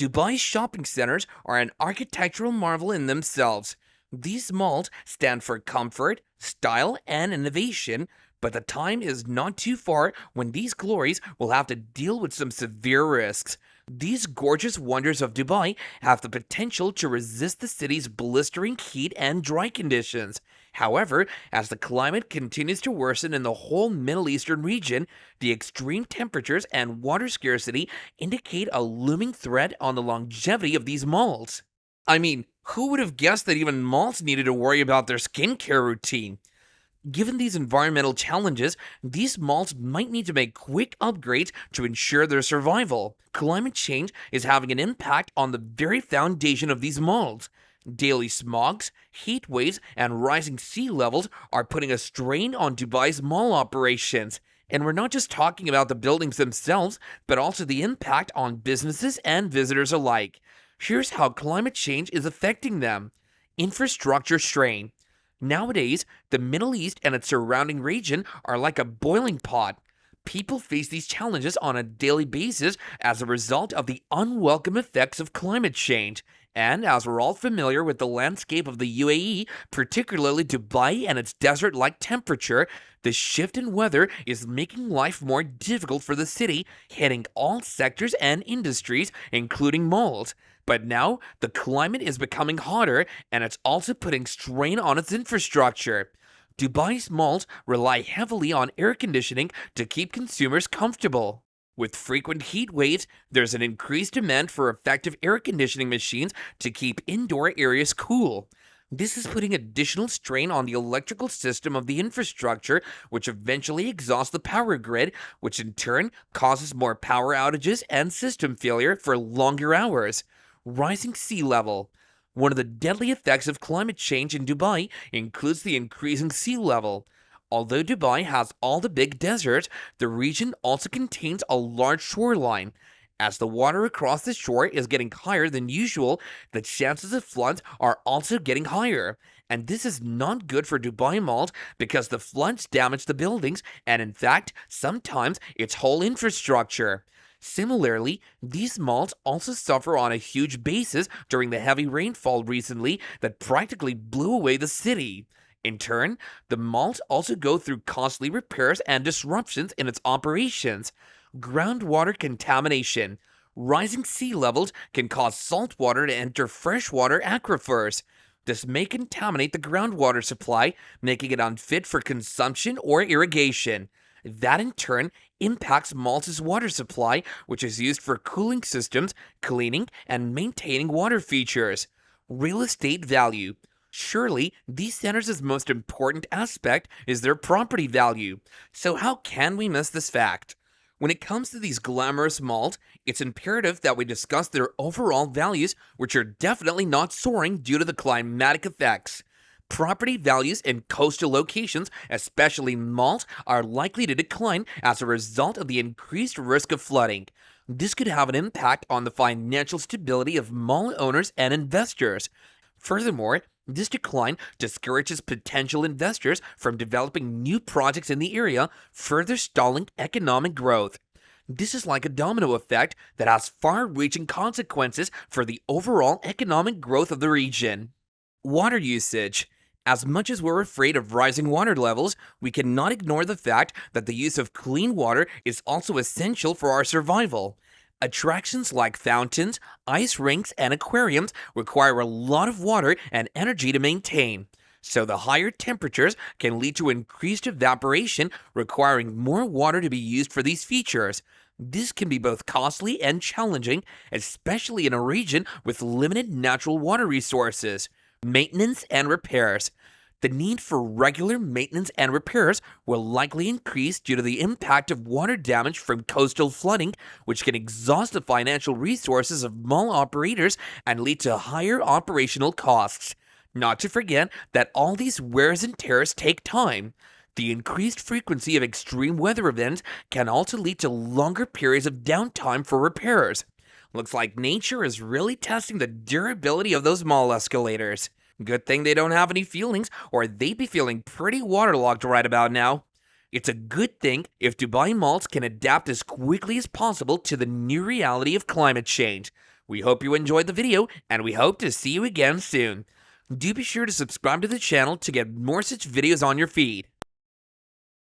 Dubai's shopping centers are an architectural marvel in themselves. These malls stand for comfort, style, and innovation, but the time is not too far when these glories will have to deal with some severe risks. These gorgeous wonders of Dubai have the potential to resist the city's blistering heat and dry conditions. However, as the climate continues to worsen in the whole Middle Eastern region, the extreme temperatures and water scarcity indicate a looming threat on the longevity of these malls. I mean, who would have guessed that even malls needed to worry about their skincare routine? Given these environmental challenges, these malls might need to make quick upgrades to ensure their survival. Climate change is having an impact on the very foundation of these malls. Daily smogs, heat waves, and rising sea levels are putting a strain on Dubai's mall operations. And we're not just talking about the buildings themselves, but also the impact on businesses and visitors alike. Here's how climate change is affecting them. Infrastructure strain. Nowadays, the Middle East and its surrounding region are like a boiling pot. People face these challenges on a daily basis as a result of the unwelcome effects of climate change. And as we're all familiar with the landscape of the UAE, particularly Dubai and its desert-like temperature, the shift in weather is making life more difficult for the city, hitting all sectors and industries, including malls. But now, the climate is becoming hotter, and it's also putting strain on its infrastructure. Dubai's malls rely heavily on air conditioning to keep consumers comfortable. With frequent heat waves, there's an increased demand for effective air conditioning machines to keep indoor areas cool. This is putting additional strain on the electrical system of the infrastructure, which eventually exhausts the power grid, which in turn causes more power outages and system failure for longer hours. Rising sea level. One of the deadly effects of climate change in Dubai includes the increasing sea level. Although Dubai has all the big deserts, the region also contains a large shoreline. As the water across the shore is getting higher than usual, the chances of floods are also getting higher. And this is not good for Dubai malls because the floods damage the buildings and, in fact, sometimes its whole infrastructure. Similarly, these malls also suffer on a huge basis during the heavy rainfall recently that practically blew away the city. In turn, the malls also go through costly repairs and disruptions in its operations. Groundwater contamination. Rising sea levels can cause salt water to enter freshwater aquifers. This may contaminate the groundwater supply, making it unfit for consumption or irrigation. That in turn impacts malls' water supply, which is used for cooling systems, cleaning, and maintaining water features. Real estate value. Surely, these centers' most important aspect is their property value. So how can we miss this fact? When it comes to these glamorous malls, it's imperative that we discuss their overall values, which are definitely not soaring due to the climatic effects. Property values in coastal locations, especially malls, are likely to decline as a result of the increased risk of flooding. This could have an impact on the financial stability of mall owners and investors. Furthermore, this decline discourages potential investors from developing new projects in the area, further stalling economic growth. This is like a domino effect that has far-reaching consequences for the overall economic growth of the region. Water usage. As much as we're afraid of rising water levels, we cannot ignore the fact that the use of clean water is also essential for our survival. Attractions like fountains, ice rinks, and aquariums require a lot of water and energy to maintain. So the higher temperatures can lead to increased evaporation, requiring more water to be used for these features. This can be both costly and challenging, especially in a region with limited natural water resources. Maintenance and repairs. The need for regular maintenance and repairs will likely increase due to the impact of water damage from coastal flooding, which can exhaust the financial resources of mall operators and lead to higher operational costs. Not to forget that all these wears and tears take time. The increased frequency of extreme weather events can also lead to longer periods of downtime for repairs. Looks like nature is really testing the durability of those mall escalators. Good thing they don't have any feelings, or they'd be feeling pretty waterlogged right about now. It's a good thing if Dubai malls can adapt as quickly as possible to the new reality of climate change. We hope you enjoyed the video, and we hope to see you again soon. Do be sure to subscribe to the channel to get more such videos on your feed.